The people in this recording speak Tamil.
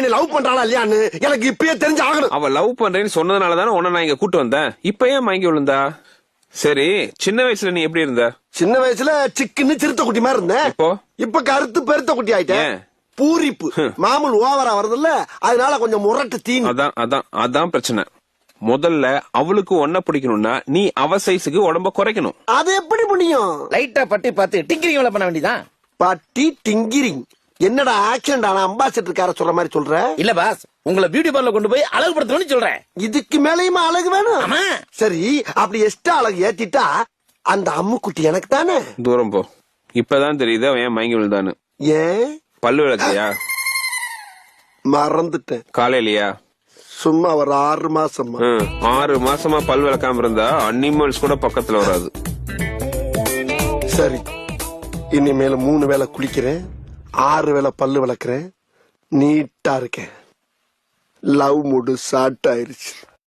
என்ன லவ் பண்றாளா இல்லையான்னு எனக்கு இப்பயே தெரிஞ்சு ஆகணும். அவ லவ் பண்றேன்னு சொன்னதுனாலதானே உன்னை நான் இங்க கூட்டு வந்தேன். இப்ப ஏன் மயங்கி விழுந்தா? சரி, சின்ன வயசுல நீ எப்படி இருந்த? சின்ன வயசுல சிக்குன்னு சிறுத்தை குட்டி மாதிரி இருந்தேன். இப்ப கருத்து பெருத்த குட்டி ஆயிட்டேன். பூரிப்பு மாமூல் ஓவரா வருதுல்ல, அதனால கொஞ்சம் முரட்டு தீனி. அதான் பிரச்சனை. முதல்ல அவளுக்கு ஒன்ன பிடிக்கணும்னா நீ அவ சைஸுக்கு உடம்ப குறைக்கணும். அது எப்படி முடியும்? லைட்டா பட்டி பார்த்து டிங்கிரிங் பண்ண வேண்டியதான். பட்டி டிங்கிரிங் என்னடா ஆக்சிடென்ட் ஆன அம்பாசிடர் கார சொல்ற மாதிரி சொல்ற? இல்ல பாஸ், உங்களை பியூட்டி பார்லர் கொண்டு போய் அழகுபடுத்தணும்னு சொல்றேன். இதுக்கு மேலயுமா அழகு வேணும்? சரி, அப்படி எக்ஸ்ட்ரா அழகு ஏத்திட்டா அந்த அம்முக்குட்டி எனக்கு தானே. தூரம் போ. இப்பதான் தெரியுது அவன் ஏன் மயங்கி விழுந்தான்னு. ஏன்? பல்லு விளக்கலையா? மறந்துட்டேன். காலையிலயா? சும்மா ஒரு 6 மாசமா. 6 மாசமா பல் விளக்காம இருந்தா அனிமல்ஸ் கூட பக்கத்துல வராது. சரி, இனிமேல 3 வேளை குளிக்கிறேன், 6 வேளை பல்லு விளக்குறேன், நீட்டா இருக்கேன். லவ் மூடு ஸ்டார்ட் ஆயிருச்சு.